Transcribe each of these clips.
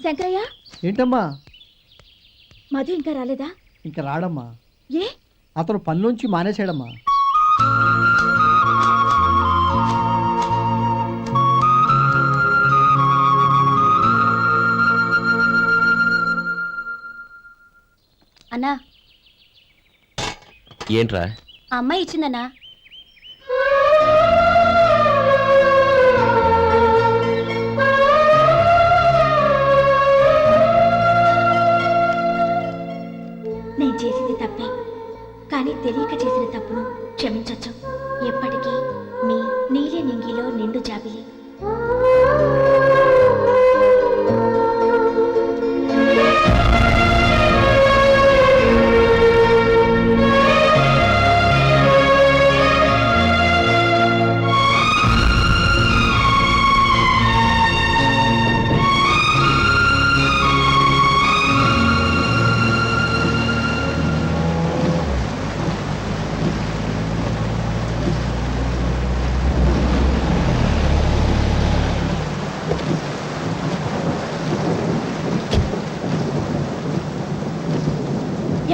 శంకరయ్య, ఏంటమ్మా? మధు ఇంకా రాలేదా? ఇంకా రాడమ్మా. ఏ? అతను పనిలోంచి మానేశాడమ్మా. అన్నా, ఏంట్రా? ఆ అమ్మాయి ఇచ్చిందన్నా. నేను చేసింది తప్పే, కానీ తెలియక చేసిన తప్పును క్షమించొచ్చు. ఎప్పటికీ మీ నీలి నింగిలో నిండు జాబిలి.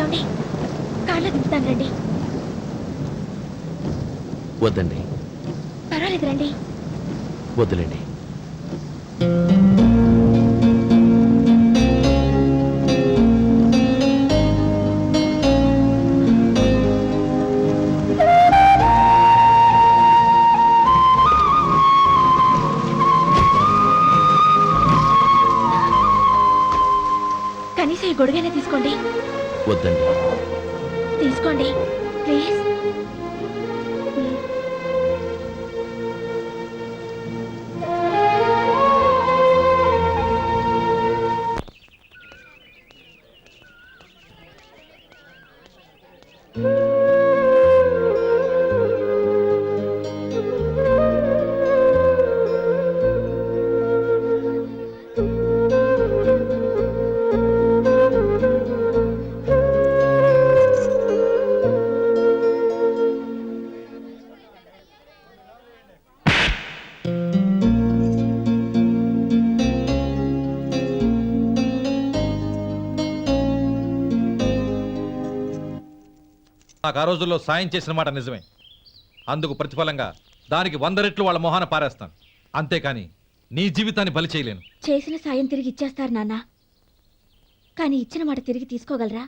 ఏమండి, కాళ్ళ దింపుతాను రండి. వద్దండి. పర్వాలేదు రండి. వద్దులేండి. కనీసం ఈ గొడుగైనా తీసుకోండి. వద్దండి. తీసుకోండి ప్లీజ్. నాకు ఆ రోజుల్లో సాయం చేసిన మాట నిజమే. అందుకు ప్రతిఫలంగా దానికి 100 రెట్లు వాళ్ళ మొహాన పారేస్తాను. అంతేకాని నీ జీవితాన్ని బలి చేయలేను. చేసిన సాయం తిరిగి ఇచ్చేస్తారు నాన్న, కానీ ఇచ్చిన మాట తిరిగి తీసుకోగలరా?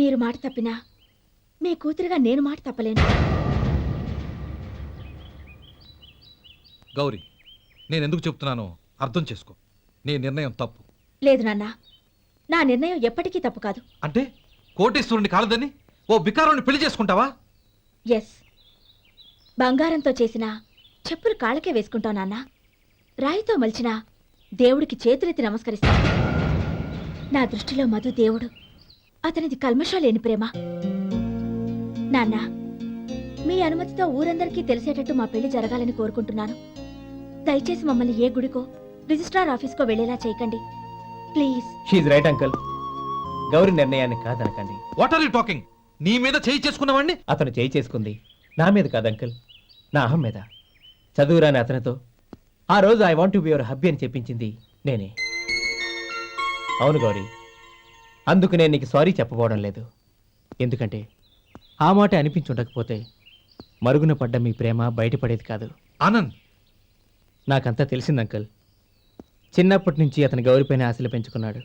మీరు మాట తప్పినా మీ కూతురుగా నేను మాట తప్పలేను. గౌరీ, నేనెందుకు చెప్తున్నానో అర్థం చేసుకో. నీ నిర్ణయం తప్పు. లేదు నాన్న, నా నిర్ణయం ఎప్పటికీ తప్పు కాదు. అంటే కోటేశ్వరుని కాలదని ఓ బికారాన్ని పెళ్లి చేసుకుంటావా? ఎస్, బంగారంతో చేసిన చెప్పులు కాళ్ళకే వేసుకుంటావు నాన్న. రాయితో మలిచిన దేవుడికి చేతులెత్తి నమస్కరిస్తా. నా దృష్టిలో మధు దేవుడు, అతనిది కల్మషం లేని ప్రేమ. నాన్న, మీ అనుమతితో ఊరందరికీ తెలిసేటట్టు మా పెళ్లి జరగాలని కోరుకుంటున్నాను. దయచేసి మమ్మల్ని ఏ గుడికో రిజిస్ట్రార్ ఆఫీస్కో వెళ్లేలా చేయకండి please. She's right uncle. Gauri నిర్ణయాన్ని కాదనకండి. What are you talking? నీ మీద చేయి చేసుకున్నవాడిని అతను చేయి చేసుకుంది నా మీద కాదు అంకుల్, నా అహం మీద. చదువురాని అతనితో ఆ రోజు I want to be your hubby అని చెప్పించింది నేనే. అవును గౌరీ, అందుకు నేను నీకు సారీ చెప్పబోవడం లేదు. ఎందుకంటే ఆ మాట అనిపించుండకపోతే మరుగున పడ్డ మీ ప్రేమ బయటపడేది కాదు. ఆనంద్, నాకంతా తెలిసింది అంకుల్. చిన్నప్పటి నుంచి అతని గౌరీపైన ఆశలు పెంచుకున్నాడు.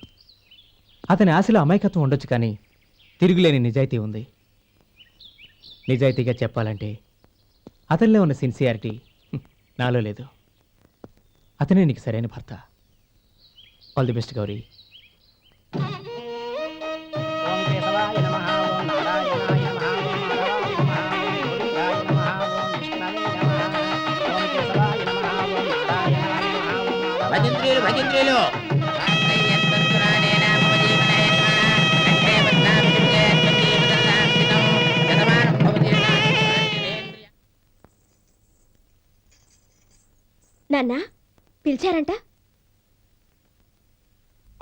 అతని ఆశలో అమాయకత్వం ఉండొచ్చు, కానీ తిరుగులేని నిజాయితీ ఉంది. నిజాయితీగా చెప్పాలంటే అతనిలో ఉన్న సిన్సియారిటీ నాలో లేదు. అతనే నీకు సరైన భర్త. All the best Gauri. భజంత్రీలు నాన్న, పిలిచారంట?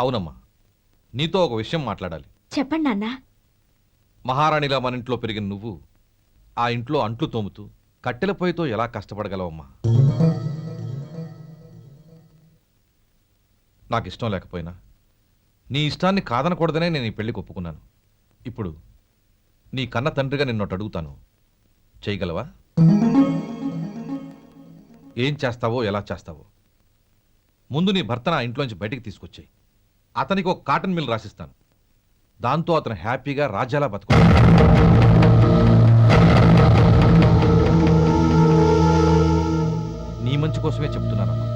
అవునమ్మా, నీతో ఒక విషయం మాట్లాడాలి. చెప్పండి నాన్న. మహారాణిలా మన ఇంట్లో పెరిగిన నువ్వు ఆ ఇంట్లో అంట్లు తోముతూ కట్టెల పొయ్యితో ఎలా కష్టపడగలవమ్మా? నాకు ఇష్టం లేకపోయినా నీ ఇష్టాన్ని కాదనకూడదనే నేను ఈ పెళ్లికి ఒప్పుకున్నాను. ఇప్పుడు నీ కన్న తండ్రిగా నిన్నొట్టు అడుగుతాను, చేయగలవా? ఏం చేస్తావో, ఎలా చేస్తావో ముందు నీ భర్త నా ఇంట్లోంచి బయటికి తీసుకొచ్చాయి. అతనికి ఒక కాటన్ మిల్ రాసిస్తాను. దాంతో అతను హ్యాపీగా రాజ్యాలా బతుకు. నీ మంచి కోసమే చెప్తున్నానమ్మా.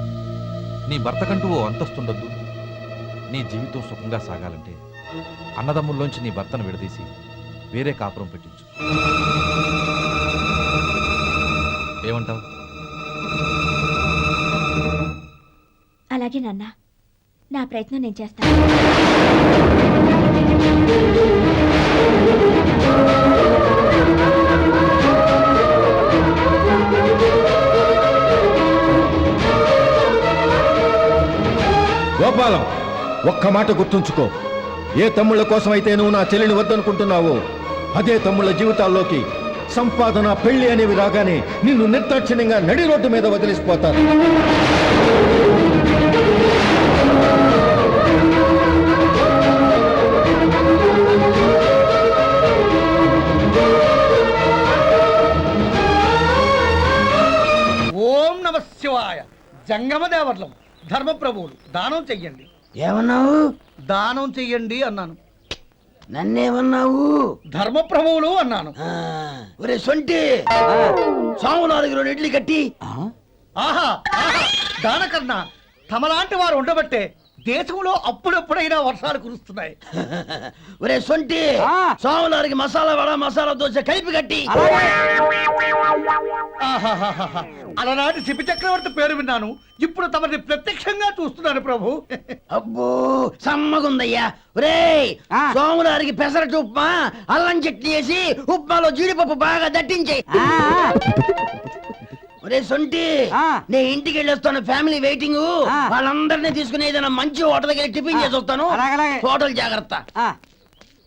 నీ భర్తకంటూ ఓ అంతస్తుండద్దు. నీ జీవితం సుఖంగా సాగాలంటే అన్నదమ్ముల్లోంచి నీ భర్తను విడదీసి వేరే కాపురం పెట్టించు. ఏమంటావు? అలాగే నాన్న, నా ప్రయత్నం నేను చేస్తాను. గోపాలం, ఒక్క మాట గుర్తుంచుకో. ఏ తమ్ముళ్ళ కోసం అయితే నువ్వు నా చెల్లిని వద్దనుకుంటున్నావో అదే తమ్ముళ్ళ జీవితాల్లోకి సంపాదన, పెళ్లి అనేవి రాగానే నిన్ను నిర్దాక్షిణ్యంగా నడి రోడ్డు మీద వదిలిసిపోతారు. ఓం నమ శివాయ. జంగమదేవర్లం ధర్మప్రభువులు దానం చెయ్యండి. ఏమన్నావు? దానం చెయ్యండి అన్నాను. నన్నేమన్నావు? ధర్మప్రభువులు అన్నాను. ఒరే సొంటి, సాము 4 ఇడ్లీ కట్టి. ఆహా ఆహా, దానకన్నా తమలాంటి వారు ఉండబట్టే దేశంలో అప్పుడప్పుడైనా వర్షాలు కురుస్తున్నాయి. ఒరే సొంటి, సాము మసాలా వడ, మసాలా దోశ కలిపి కట్టి. ఆహాహాహా, అలనాటి శిపి చక్రవర్తి పేరు విన్నాను, ఇప్పుడు తమని ప్రత్యక్షంగా చూస్తున్నాను ప్రభు. అబ్బో సమ్మగుందయ్యా. ఒరేయ్, సోములారికి పెసరట్టు ఉప్మా, అల్లం చట్నీ వేసి ఉప్మాలో జీడిపప్పు బాగా దట్టించేయి. ఒరే సొంటి, నేను ఇంటికి వెళ్ళొస్తాను, ఫ్యామిలీ వెయిటింగ్. వాళ్ళందరినీ తీసుకుని ఏదైనా మంచి హోటల్కి వెళ్ళి టిఫిన్ చేసి వస్తాను. హోటల్ జాగ్రత్త.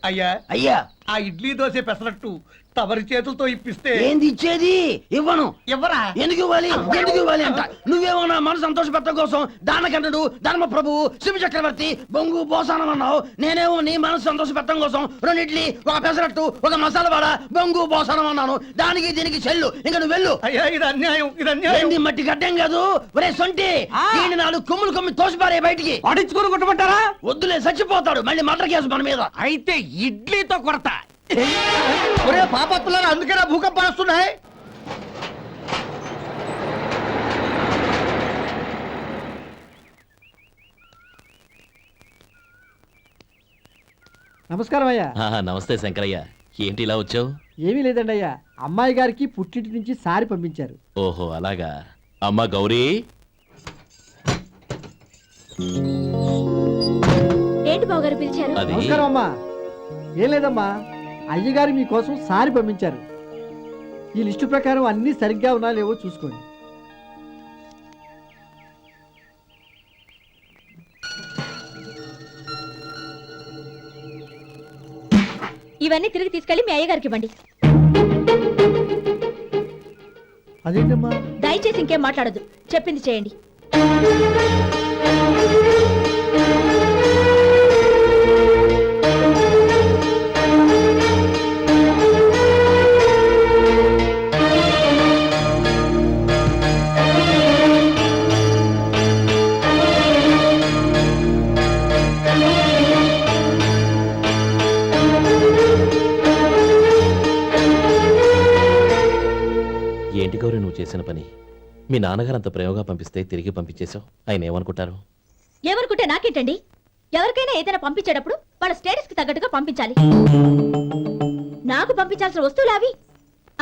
అయ్యా అయ్యా, ఆ ఇడ్లీ దోశ పెసరట్టు తమరి చేతులతో ఇప్పిస్తే. ఏంది ఇచ్చేది? ఇవ్వను. ఎవరా? ఎందుకు ఇవ్వాలి? ఎందుకు ఇవ్వాలి అంట. నువ్వేమో నా మనసు సంతోషపెట్టడం కోసం దానకన్నుడు, ధర్మ ప్రభువు, శివ చక్రవర్తి, బొంగు బోసానం అన్నావు. నేనేమో నీ మనసు సంతోషపెట్టడం కోసం 2 ఇడ్లీ, ఒక పెసరట్టు, ఒక మసాలా వడ, బొంగు బోసానం అన్నాను. దానికి దీనికి చెల్లు. ఇంకా నువ్వు వెళ్ళు. అయ్యా ఇది అన్యాయం, ఇది అన్యాయం. ఏంది మట్టి గడ్డం కాదు. ఒరే సొంటి, దీన్ని 4 కొమ్ములు కొమ్మి తోసిపారే బయటికి. పడించుకుని కొట్టమంటారా? వద్దులే, చచ్చిపోతాడు. మళ్ళీ మర్డర్ కేసు మన మీద. అయితే ఇడ్లీతో కొడతా. ఒరే పాపత్తులారా, అందుకేనా భూకంపాలు వస్తున్నాయి? నమస్కారం అయ్యా. నమస్తే శంకరయ్య, ఏంటి ఇలా వచ్చావు? ఏమీ లేదండి అయ్యా, అమ్మాయి గారికి పుట్టింటి నుంచి సారి పంపించారు. ఓహో అలాగా. అమ్మా గౌరీ. ఏంటి బావగారు పిలిచారు? అది నమస్కారం అమ్మా. ఏం లేదమ్మా, అయ్యగారు మీకోసం సారి పంపించారు. ఈ లిస్టు ప్రకారం అన్నీ సరిగ్గా ఉన్నా లేవో చూసుకోండి. ఇవన్నీ తిరిగి తీసుకెళ్లి మీ అయ్యగారికి ఇవ్వండి. అదేంటమ్మా? దయచేసి ఇంకేం మాట్లాడొద్దు, చెప్పింది చేయండి. ఏంటి గౌరీ నువ్వు చేసిన పని? మీ నాన్నగారు అంత ప్రేమగా పంపిస్తే తిరిగి పంపించేశావు. ఆయన ఏమనుకుంటారు? ఏమనుకుంటే నాకేంటండి? ఎవరికైనా ఏదైనా పంపించేటప్పుడు వాళ్ళ స్టేటస్ కి తగ్గట్టుగా పంపించాలి. నాకు పంపించాల్సిన వస్తువులు అవి.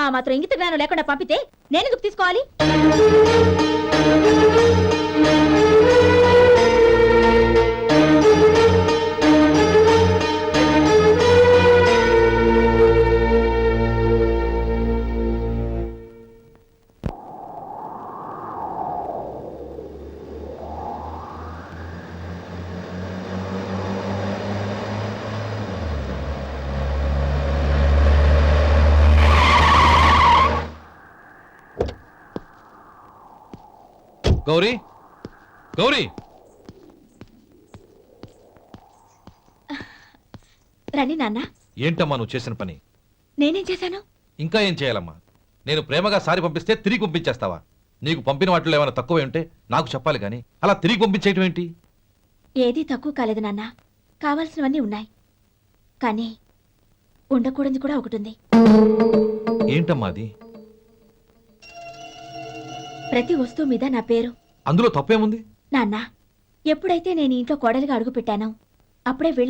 ఆ మాత్రం ఇంగిత జ్ఞానం లేకుండా పంపితే నేనెందుకు తీసుకోవాలి? గౌరీ, గౌరీ, రండి నాన్న. ఏంటమ్మా నువ్వు చేసిన పని? నేనేం చేశాను? ఇంకా ఏం చేయాలమ్మా? నేను ప్రేమగా సారి పంపిస్తే తిరిగి పంపించేస్తావా? నీకు పంపిన వాటిలో ఏమైనా తక్కువ ఉంటే నాకు చెప్పాలి కానీ అలా తిరిగి పంపించేయటం ఏంటి? ఏదీ తక్కువ కాలేదు నాన్న. కావాల్సినవన్నీ ఉన్నాయి. కానీ ఉండకూడదు కూడా ఒకటి ఉంది. ఏంటమ్మా అది? ప్రతి వస్తువు మీద నా పేరు. అందులో తప్పేముంది? నాన్న, ఎప్పుడైతే నేను ఇంట్లో కోడలిగా అడుగు పెట్టానో అప్పుడే వీళ్ళ